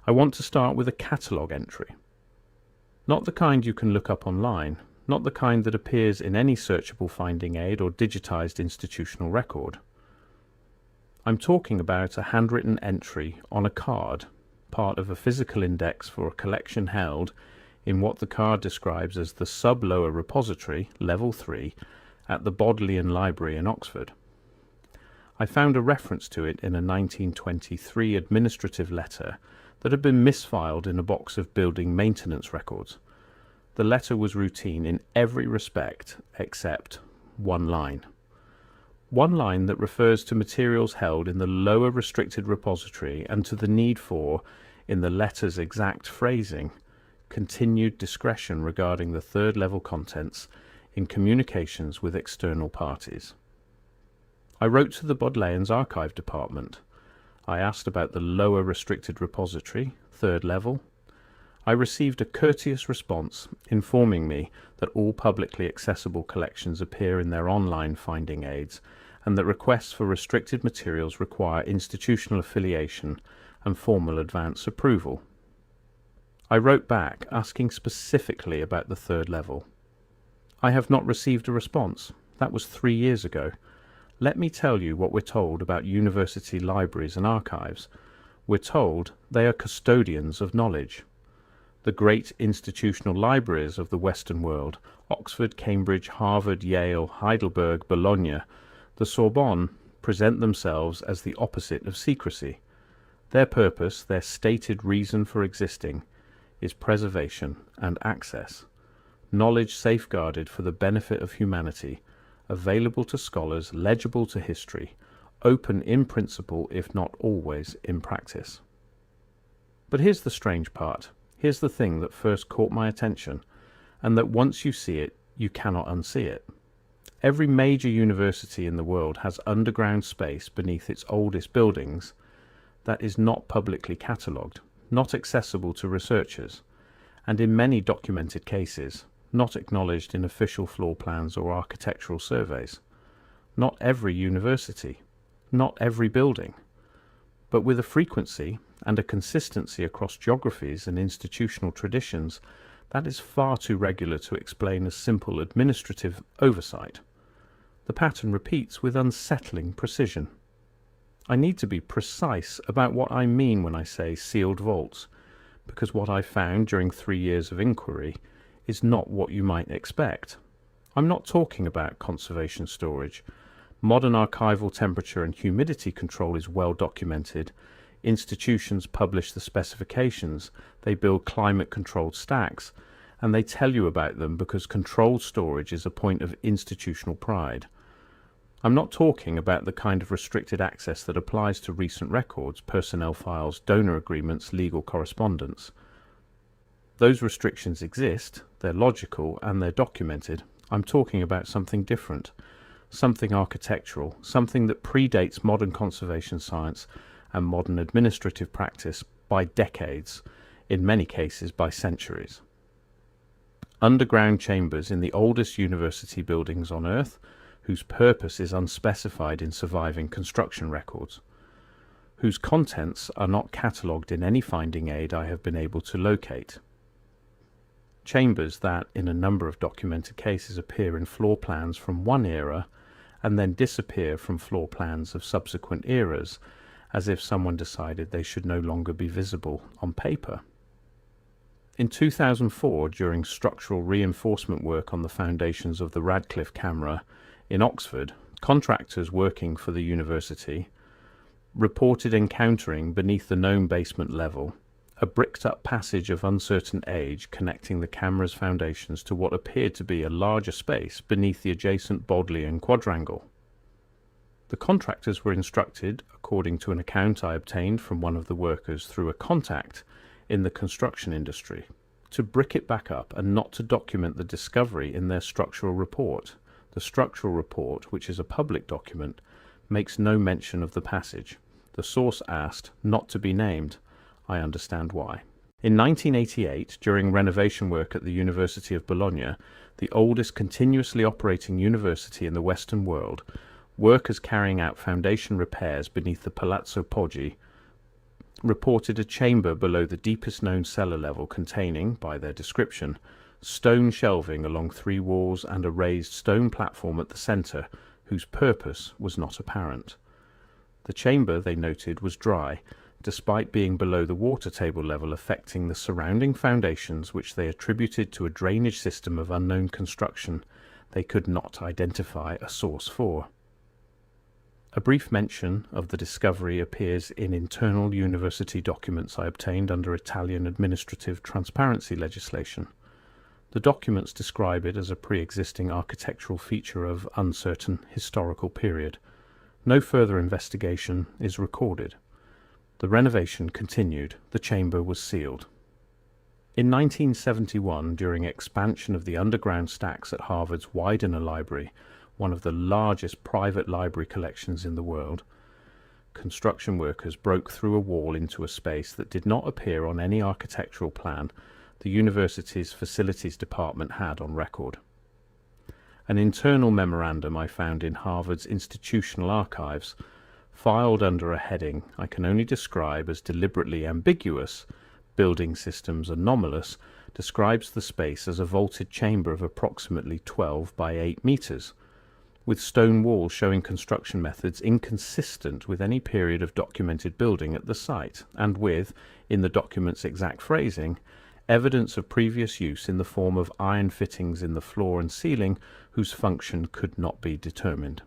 I want to start with a catalogue entry. Not the kind you can look up online, not the kind that appears in any searchable finding aid or digitized institutional record. I'm talking about a handwritten entry on a card, part of a physical index for a collection held in what the card describes as the sub-lower repository, level 3, at the Bodleian Library in Oxford. I found a reference to it in a 1923 administrative letter that had been misfiled in a box of building maintenance records. The letter was routine in every respect except one line. One line that refers to materials held in the lower restricted repository and to the need for, in the letter's exact phrasing, continued discretion regarding the third level contents in communications with external parties. I wrote to the Bodleian's archive department. I asked about the lower restricted repository, third level. I received a courteous response informing me that all publicly accessible collections appear in their online finding aids and that requests for restricted materials require institutional affiliation and formal advance approval. I wrote back asking specifically about the third level. I have not received a response. That was 3 years ago. Let me tell you what we're told about university libraries and archives. We're told they are custodians of knowledge. The great institutional libraries of the Western world, Oxford, Cambridge, Harvard, Yale, Heidelberg, Bologna, the Sorbonne, present themselves as the opposite of secrecy. Their purpose, their stated reason for existing, is preservation and access. Knowledge safeguarded for the benefit of humanity, available to scholars, legible to history, open in principle if not always in practice. But here's the strange part. Here's the thing that first caught my attention, and that once you see it, you cannot unsee it. Every major university in the world has underground space beneath its oldest buildings that is not publicly catalogued, not accessible to researchers, and in many documented cases, not acknowledged in official floor plans or architectural surveys. Not every university, not every building, but with a frequency and a consistency across geographies and institutional traditions that is far too regular to explain a simple administrative oversight. The pattern repeats with unsettling precision. I need to be precise about what I mean when I say sealed vaults, because what I found during 3 years of inquiry is not what you might expect. I'm not talking about conservation storage. Modern archival temperature and humidity control is well documented. Institutions publish the specifications, they build climate-controlled stacks, and they tell you about them because controlled storage is a point of institutional pride. I'm not talking about the kind of restricted access that applies to recent records, personnel files, donor agreements, legal correspondence. Those restrictions exist, they're logical, and they're documented. I'm talking about something different, something architectural, something that predates modern conservation science and modern administrative practice by decades, in many cases by centuries. Underground chambers in the oldest university buildings on Earth, whose purpose is unspecified in surviving construction records, whose contents are not catalogued in any finding aid I have been able to locate. Chambers that, in a number of documented cases, appear in floor plans from one era and then disappear from floor plans of subsequent eras, as if someone decided they should no longer be visible on paper. In 2004, during structural reinforcement work on the foundations of the Radcliffe camera in Oxford, contractors working for the university reported encountering, beneath the known basement level, a bricked-up passage of uncertain age connecting the camera's foundations to what appeared to be a larger space beneath the adjacent Bodleian quadrangle. The contractors were instructed, according to an account I obtained from one of the workers through a contact in the construction industry, to brick it back up and not to document the discovery in their structural report. The structural report, which is a public document, makes no mention of the passage. The source asked not to be named. I understand why. In 1988, during renovation work at the University of Bologna, the oldest continuously operating university in the Western world, workers carrying out foundation repairs beneath the Palazzo Poggi reported a chamber below the deepest known cellar level containing, by their description, stone shelving along 3 walls and a raised stone platform at the centre, whose purpose was not apparent. The chamber, they noted, was dry, despite being below the water table level, affecting the surrounding foundations, which they attributed to a drainage system of unknown construction they could not identify a source for. A brief mention of the discovery appears in internal university documents I obtained under Italian administrative transparency legislation. The documents describe it as a pre-existing architectural feature of uncertain historical period. No further investigation is recorded. The renovation continued. The chamber was sealed. In 1971, during expansion of the underground stacks at Harvard's Widener Library, one of the largest private library collections in the world, construction workers broke through a wall into a space that did not appear on any architectural plan the university's facilities department had on record. An internal memorandum I found in Harvard's institutional archives, filed under a heading I can only describe as deliberately ambiguous, Building Systems Anomalous, describes the space as a vaulted chamber of approximately 12 by 8 meters, with stone walls showing construction methods inconsistent with any period of documented building at the site, and with, in the document's exact phrasing, evidence of previous use in the form of iron fittings in the floor and ceiling whose function could not be determined.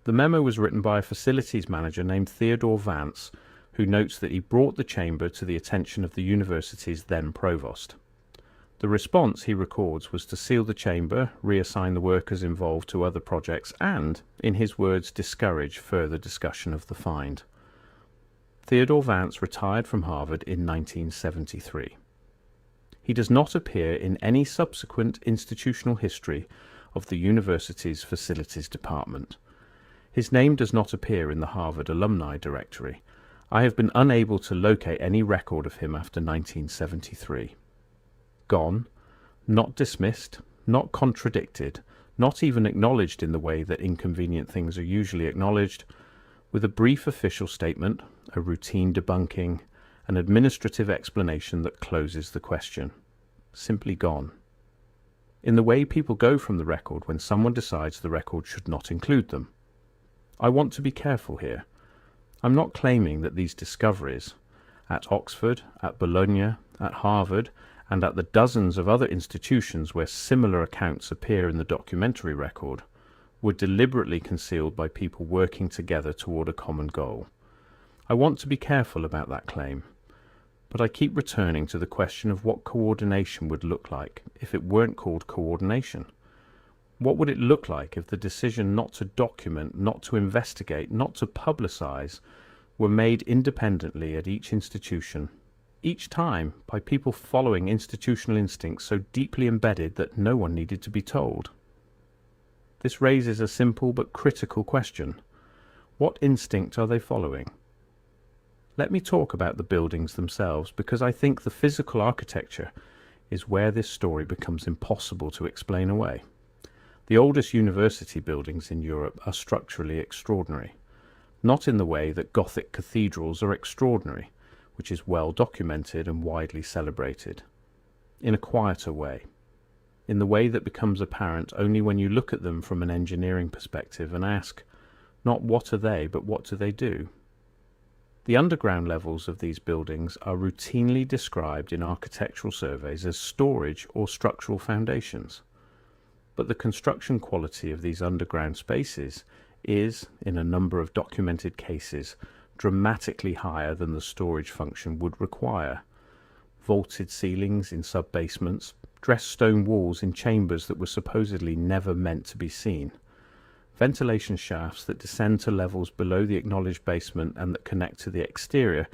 The memo was written by a facilities manager named Theodore Vance, who notes that he brought the chamber to the attention of the university's then provost. The response, he records, was to seal the chamber, reassign the workers involved to other projects, and, in his words, discourage further discussion of the find. Theodore Vance retired from Harvard in 1973. He does not appear in any subsequent institutional history of the university's facilities department. His name does not appear in the Harvard Alumni Directory. I have been unable to locate any record of him after 1973. Gone, not dismissed, not contradicted, not even acknowledged in the way that inconvenient things are usually acknowledged, with a brief official statement, a routine debunking, an administrative explanation that closes the question. Simply gone. In the way people go from the record when someone decides the record should not include them. I want to be careful here. I'm not claiming that these discoveries, at Oxford, at Bologna, at Harvard, and at the dozens of other institutions where similar accounts appear in the documentary record, were deliberately concealed by people working together toward a common goal. I want to be careful about that claim, but I keep returning to the question of what coordination would look like if it weren't called coordination. What would it look like if the decision not to document, not to investigate, not to publicize were made independently at each institution, each time by people following institutional instincts so deeply embedded that no one needed to be told? This raises a simple but critical question. What instinct are they following? Let me talk about the buildings themselves, because I think the physical architecture is where this story becomes impossible to explain away. The oldest university buildings in Europe are structurally extraordinary, not in the way that Gothic cathedrals are extraordinary, which is well documented and widely celebrated, in a quieter way, in the way that becomes apparent only when you look at them from an engineering perspective and ask, not what are they, but what do they do? The underground levels of these buildings are routinely described in architectural surveys as storage or structural foundations. But the construction quality of these underground spaces is, in a number of documented cases, dramatically higher than the storage function would require. Vaulted ceilings in sub-basements, dressed stone walls in chambers that were supposedly never meant to be seen, ventilation shafts that descend to levels below the acknowledged basement and that connect to the exterior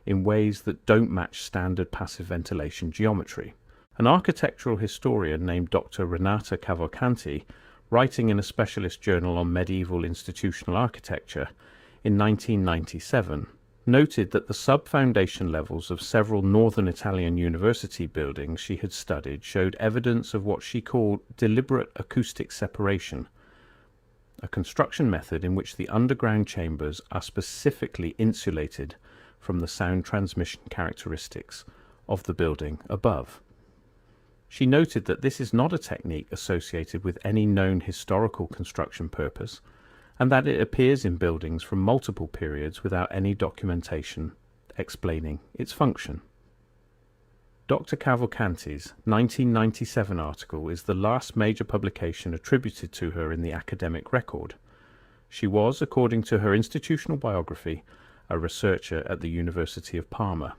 in ways that don't match standard passive ventilation geometry. An architectural historian named Dr. Renata Cavalcanti, writing in a specialist journal on medieval institutional architecture in 1997, noted that the sub-foundation levels of several northern Italian university buildings she had studied showed evidence of what she called deliberate acoustic separation, a construction method in which the underground chambers are specifically insulated from the sound transmission characteristics of the building above. She noted that this is not a technique associated with any known historical construction purpose, and that it appears in buildings from multiple periods without any documentation explaining its function. Dr. Cavalcanti's 1997 article is the last major publication attributed to her in the academic record. She was, according to her institutional biography, a researcher at the University of Parma.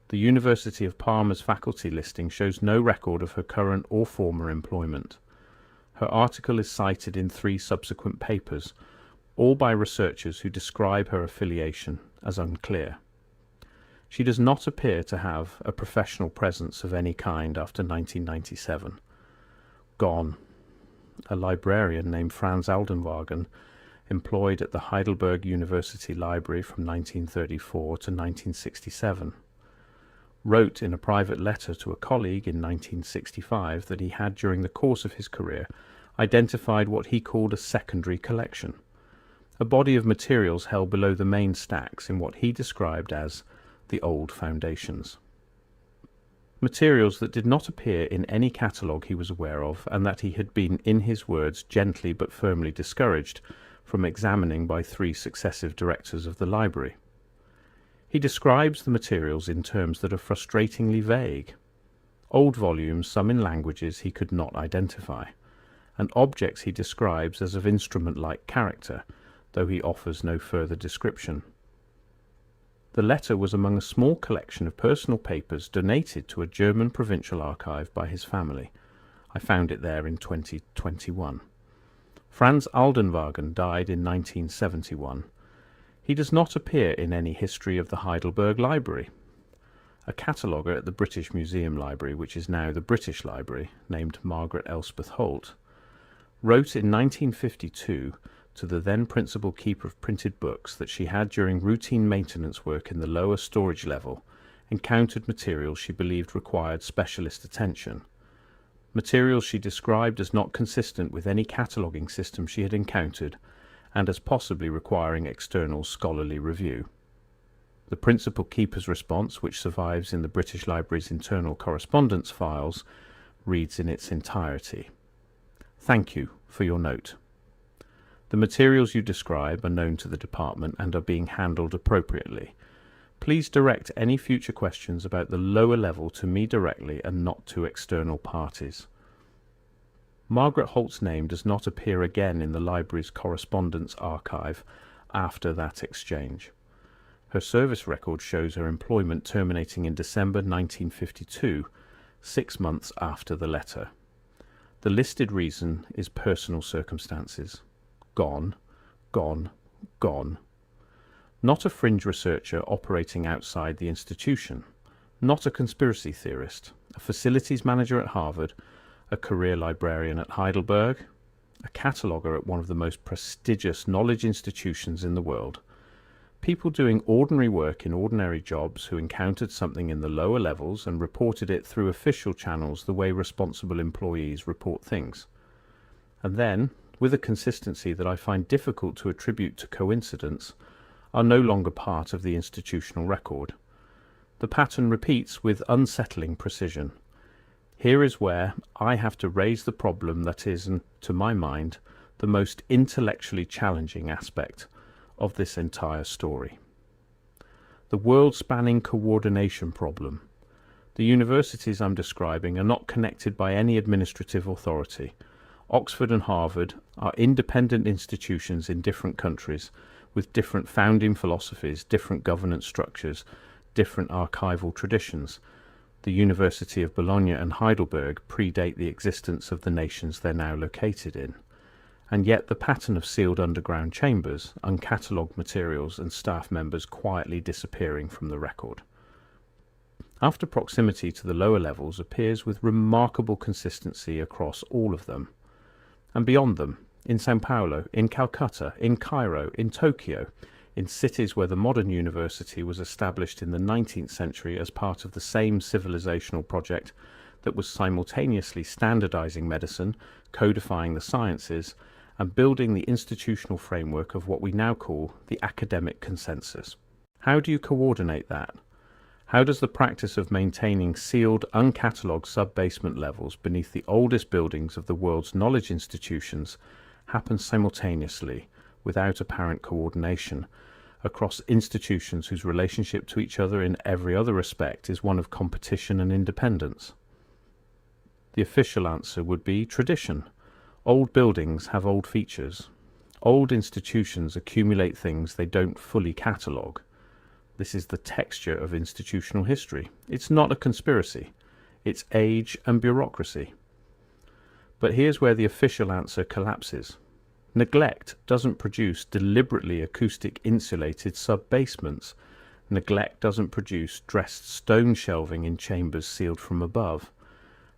The University of Parma's faculty listing shows no record of her current or former employment. Her article is cited in 3 subsequent papers, all by researchers who describe her affiliation as unclear. She does not appear to have a professional presence of any kind after 1997. Gone. A librarian named Franz Aldenwagen, employed at the Heidelberg University Library from 1934 to 1967, wrote in a private letter to a colleague in 1965 that he had, during the course of his career, identified what he called a secondary collection, a body of materials held below the main stacks in what he described as the old foundations. Materials that did not appear in any catalogue he was aware of, and that he had been, in his words, gently but firmly discouraged from examining by 3 successive directors of the library. He describes the materials in terms that are frustratingly vague. Old volumes, some in languages he could not identify, and objects he describes as of instrument-like character, though he offers no further description. The letter was among a small collection of personal papers donated to a German provincial archive by his family. I found it there in 2021. Franz Aldenwagen died in 1971. He does not appear in any history of the Heidelberg Library. A cataloguer at the British Museum Library, which is now the British Library, named Margaret Elspeth Holt, wrote in 1952 to the then principal keeper of printed books that she had, during routine maintenance work in the lower storage level, encountered materials she believed required specialist attention. Materials she described as not consistent with any cataloguing system she had encountered, and as possibly requiring external scholarly review. The principal keeper's response, which survives in the British Library's internal correspondence files, reads in its entirety: "Thank you for your note. The materials you describe are known to the department and are being handled appropriately. Please direct any future questions about the lower level to me directly and not to external parties." Margaret Holt's name does not appear again in the library's correspondence archive after that exchange. Her service record shows her employment terminating in December 1952, 6 months after the letter. The listed reason is personal circumstances. Gone, gone, gone. Not a fringe researcher operating outside the institution, not a conspiracy theorist, a facilities manager at Harvard, a career librarian at Heidelberg, a cataloguer at one of the most prestigious knowledge institutions in the world. People doing ordinary work in ordinary jobs who encountered something in the lower levels and reported it through official channels the way responsible employees report things. And then, with a consistency that I find difficult to attribute to coincidence, are no longer part of the institutional record. The pattern repeats with unsettling precision. Here is where I have to raise the problem that is, to my mind, the most intellectually challenging aspect of this entire story. The world-spanning coordination problem. The universities I'm describing are not connected by any administrative authority. Oxford and Harvard are independent institutions in different countries, with different founding philosophies, different governance structures, different archival traditions. The University of Bologna and Heidelberg predate the existence of the nations they're now located in. And yet the pattern of sealed underground chambers, uncatalogued materials, and staff members quietly disappearing from the record. After proximity to the lower levels appears with remarkable consistency across all of them. And beyond them, in Sao Paulo, in Calcutta, in Cairo, in Tokyo, in cities where the modern university was established in the 19th century as part of the same civilizational project that was simultaneously standardizing medicine, codifying the sciences, and building the institutional framework of what we now call the academic consensus. How do you coordinate that? How does the practice of maintaining sealed, uncatalogued sub-basement levels beneath the oldest buildings of the world's knowledge institutions happen simultaneously, without apparent coordination, across institutions whose relationship to each other in every other respect is one of competition and independence? The official answer would be tradition. Old buildings have old features. Old institutions accumulate things they don't fully catalogue. This is the texture of institutional history. It's not a conspiracy. It's age and bureaucracy. But here's where the official answer collapses. Neglect doesn't produce deliberately acoustic insulated sub-basements. Neglect doesn't produce dressed stone shelving in chambers sealed from above.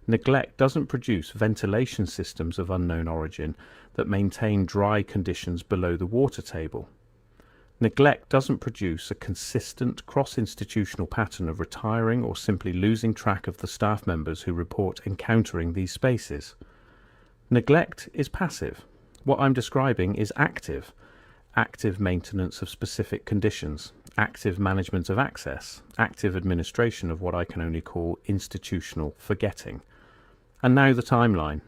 Neglect doesn't produce ventilation systems of unknown origin that maintain dry conditions below the water table. Neglect doesn't produce a consistent cross-institutional pattern of retiring or simply losing track of the staff members who report encountering these spaces. Neglect is passive. What I'm describing is active. Active maintenance of specific conditions, active management of access, active administration of what I can only call institutional forgetting. And now the timeline.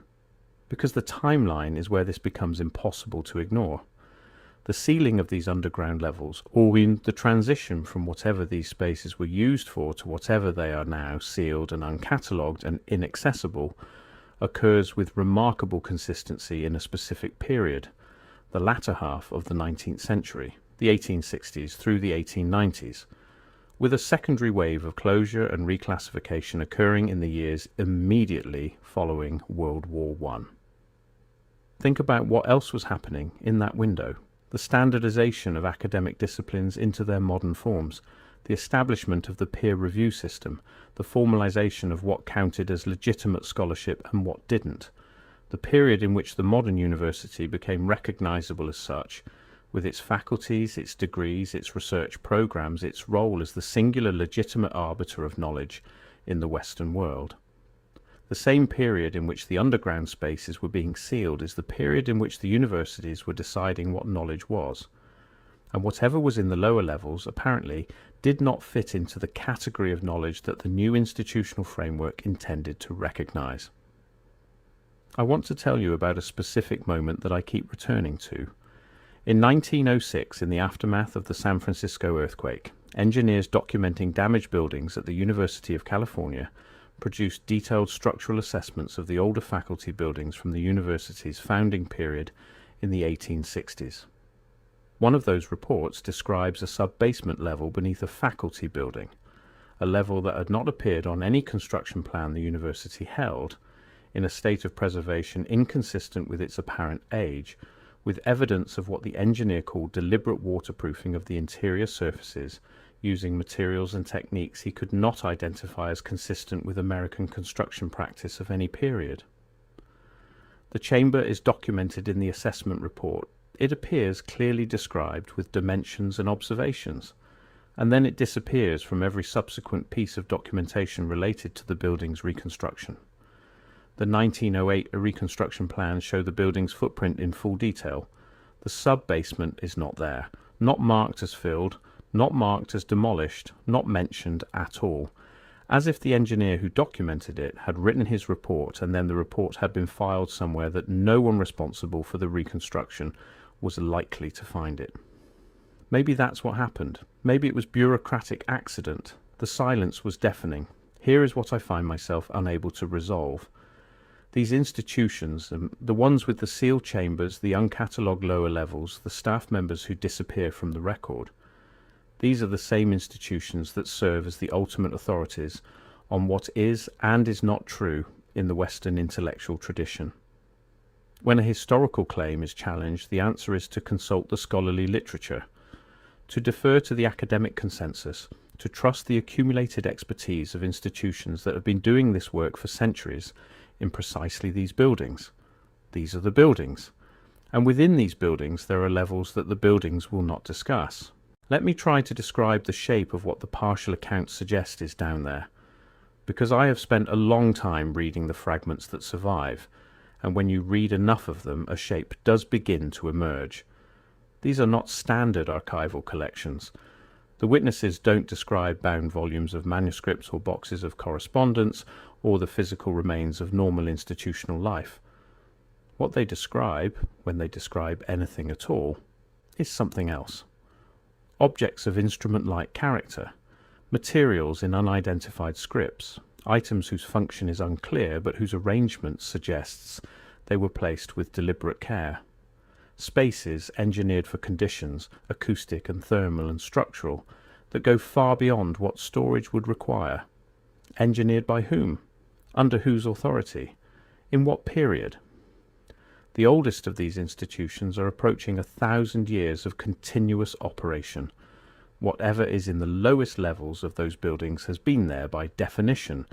Because the timeline is where this becomes impossible to ignore. The sealing of these underground levels, or the transition from whatever these spaces were used for to whatever they are now, sealed and uncatalogued and inaccessible, occurs with remarkable consistency in a specific period, the latter half of the 19th century, the 1860s through the 1890s, with a secondary wave of closure and reclassification occurring in the years immediately following World War I. Think about what else was happening in that window. The standardization of academic disciplines into their modern forms, the establishment of the peer review system, the formalization of what counted as legitimate scholarship and what didn't, the period in which the modern university became recognizable as such, with its faculties, its degrees, its research programs, its role as the singular legitimate arbiter of knowledge in the Western world. The same period in which the underground spaces were being sealed is the period in which the universities were deciding what knowledge was. And whatever was in the lower levels, apparently, did not fit into the category of knowledge that the new institutional framework intended to recognize. I want to tell you about a specific moment that I keep returning to. In 1906, in the aftermath of the San Francisco earthquake, engineers documenting damaged buildings at the University of California produced detailed structural assessments of the older faculty buildings from the university's founding period in the 1860s. One of those reports describes a sub-basement level beneath a faculty building, a level that had not appeared on any construction plan the university held, in a state of preservation inconsistent with its apparent age, with evidence of what the engineer called deliberate waterproofing of the interior surfaces using materials and techniques he could not identify as consistent with American construction practice of any period. The chamber is documented in the assessment report. It appears clearly described with dimensions and observations, and then it disappears from every subsequent piece of documentation related to the building's reconstruction. The 1908 reconstruction plans show the building's footprint in full detail. The sub-basement is not there, not marked as filled, not marked as demolished, not mentioned at all, as if the engineer who documented it had written his report and then the report had been filed somewhere that no one responsible for the reconstruction was likely to find it. Maybe that's what happened. Maybe it was bureaucratic accident. The silence was deafening. Here is what I find myself unable to resolve. These institutions, the ones with the sealed chambers, the uncatalogued lower levels, the staff members who disappear from the record, these are the same institutions that serve as the ultimate authorities on what is and is not true in the Western intellectual tradition. When a historical claim is challenged, the answer is to consult the scholarly literature, to defer to the academic consensus, to trust the accumulated expertise of institutions that have been doing this work for centuries in precisely these buildings. These are the buildings. And within these buildings there are levels that the buildings will not discuss. Let me try to describe the shape of what the partial accounts suggest is down there, because I have spent a long time reading the fragments that survive, and when you read enough of them, a shape does begin to emerge. These are not standard archival collections. The witnesses don't describe bound volumes of manuscripts or boxes of correspondence or the physical remains of normal institutional life. What they describe, when they describe anything at all, is something else. Objects of instrument-like character, materials in unidentified scripts, items whose function is unclear but whose arrangement suggests they were placed with deliberate care. Spaces engineered for conditions, acoustic and thermal and structural, that go far beyond what storage would require. Engineered by whom? Under whose authority? In what period? The oldest of these institutions are approaching 1,000 years of continuous operation. Whatever is in the lowest levels of those buildings has been there by definition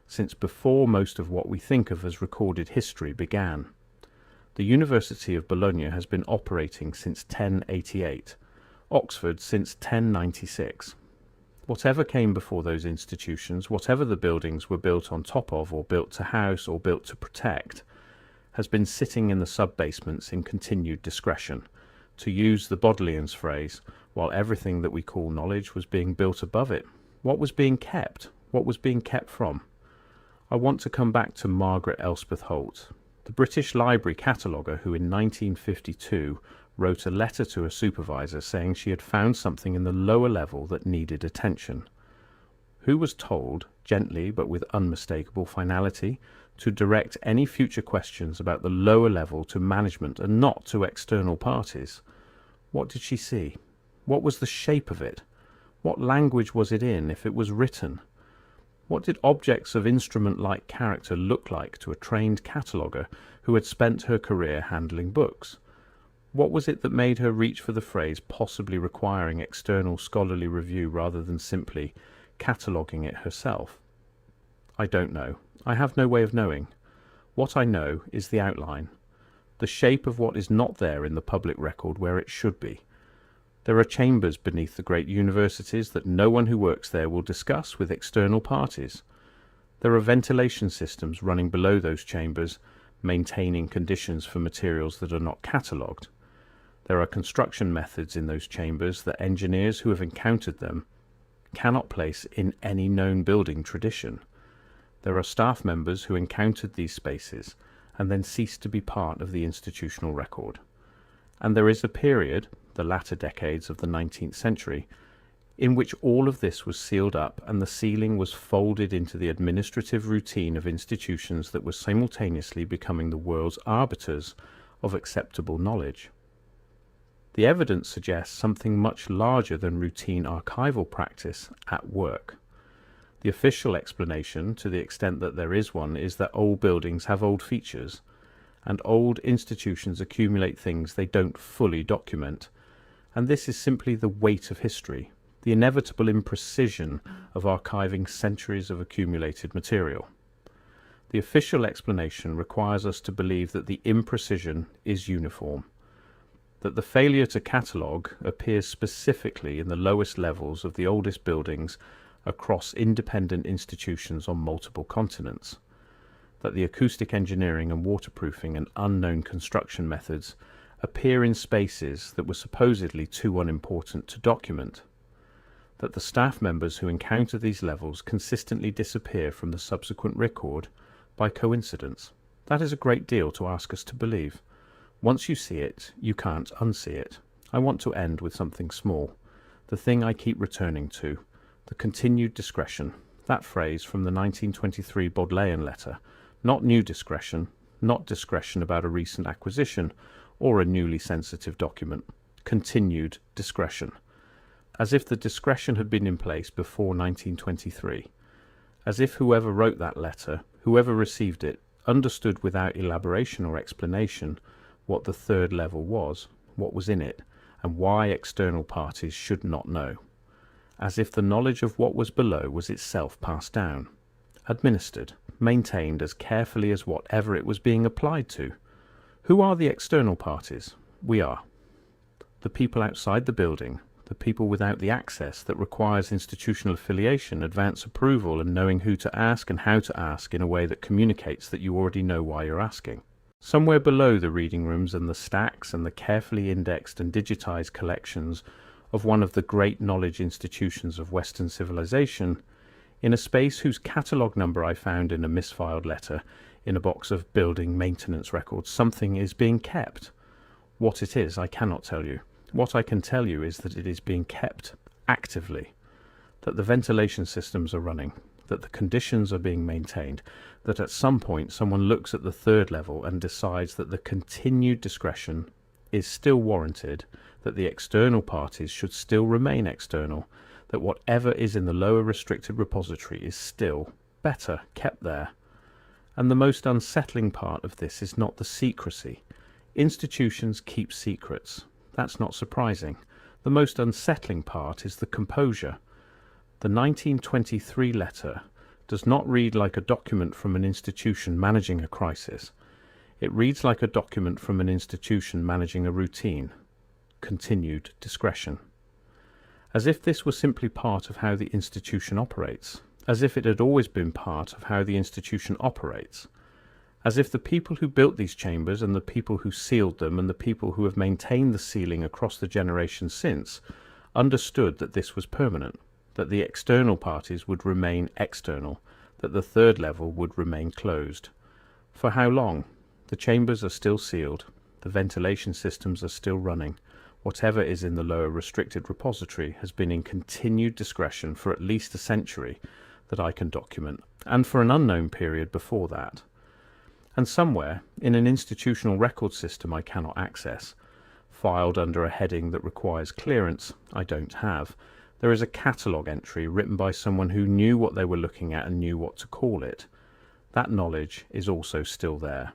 since before most of what we think of as recorded history began. The University of Bologna has been operating since 1088, Oxford since 1096. Whatever came before those institutions, whatever the buildings were built on top of or built to house or built to protect, has been sitting in the sub-basements in continued discretion, to use the Bodleian's phrase, while everything that we call knowledge was being built above it. What was being kept? What was being kept from? I want to come back to Margaret Elspeth Holt, the British Library cataloguer who in 1952 wrote a letter to a supervisor saying she had found something in the lower level that needed attention. Who was told, gently but with unmistakable finality, to direct any future questions about the lower level to management and not to external parties? What did she see? What was the shape of it? What language was it in, if it was written? What did objects of instrument-like character look like to a trained cataloguer who had spent her career handling books? What was it that made her reach for the phrase possibly requiring external scholarly review rather than simply cataloguing it herself? I don't know. I have no way of knowing. What I know is the outline, the shape of what is not there in the public record where it should be. There are chambers beneath the great universities that no one who works there will discuss with external parties. There are ventilation systems running below those chambers, maintaining conditions for materials that are not catalogued. There are construction methods in those chambers that engineers who have encountered them cannot place in any known building tradition. There are staff members who encountered these spaces and then ceased to be part of the institutional record. And there is a period, the latter decades of the 19th century, in which all of this was sealed up and the ceiling was folded into the administrative routine of institutions that were simultaneously becoming the world's arbiters of acceptable knowledge. The evidence suggests something much larger than routine archival practice at work. The official explanation, to the extent that there is one, is that old buildings have old features, and old institutions accumulate things they don't fully document, and this is simply the weight of history, the inevitable imprecision of archiving centuries of accumulated material. The official explanation requires us to believe that the imprecision is uniform, that the failure to catalogue appears specifically in the lowest levels of the oldest buildings across independent institutions on multiple continents, that the acoustic engineering and waterproofing and unknown construction methods appear in spaces that were supposedly too unimportant to document, that the staff members who encounter these levels consistently disappear from the subsequent record by coincidence. That is a great deal to ask us to believe. Once you see it, you can't unsee it. I want to end with something small, the thing I keep returning to, the continued discretion, that phrase from the 1923 Bodleian letter, not new discretion, not discretion about a recent acquisition or a newly sensitive document, continued discretion, as if the discretion had been in place before 1923, as if whoever wrote that letter, whoever received it, understood without elaboration or explanation what the third level was, what was in it, and why external parties should not know, as if the knowledge of what was below was itself passed down, administered, maintained as carefully as whatever it was being applied to. Who are the external parties? We are. The people outside the building, the people without the access that requires institutional affiliation, advance approval, and knowing who to ask and how to ask in a way that communicates that you already know why you're asking. Somewhere below the reading rooms and the stacks and the carefully indexed and digitized collections of one of the great knowledge institutions of Western civilization, in a space whose catalogue number I found in a misfiled letter in a box of building maintenance records. Something is being kept. What it is, I cannot tell you. What I can tell you is that it is being kept actively, that the ventilation systems are running, that the conditions are being maintained, that at some point someone looks at the third level and decides that the continued discretion is still warranted, that the external parties should still remain external, that whatever is in the lower restricted repository is still better kept there. And the most unsettling part of this is not the secrecy. Institutions keep secrets. That's not surprising. The most unsettling part is the composure. The 1923 letter does not read like a document from an institution managing a crisis. It reads like a document from an institution managing a routine. Continued discretion. As if this were simply part of how the institution operates. As if it had always been part of how the institution operates. As if the people who built these chambers and the people who sealed them and the people who have maintained the sealing across the generations since understood that this was permanent, that the external parties would remain external, that the third level would remain closed. For how long? The chambers are still sealed, the ventilation systems are still running. Whatever is in the lower restricted repository has been in continued discretion for at least a century that I can document, and for an unknown period before that. And somewhere, in an institutional record system I cannot access, filed under a heading that requires clearance I don't have, there is a catalogue entry written by someone who knew what they were looking at and knew what to call it. That knowledge is also still there,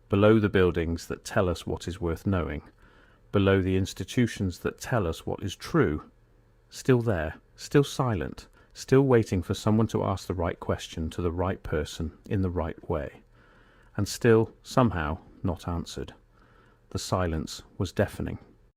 below the buildings that tell us what is worth knowing, below the institutions that tell us what is true, still there, still silent, still waiting for someone to ask the right question to the right person in the right way, and still, somehow, not answered. The silence was deafening.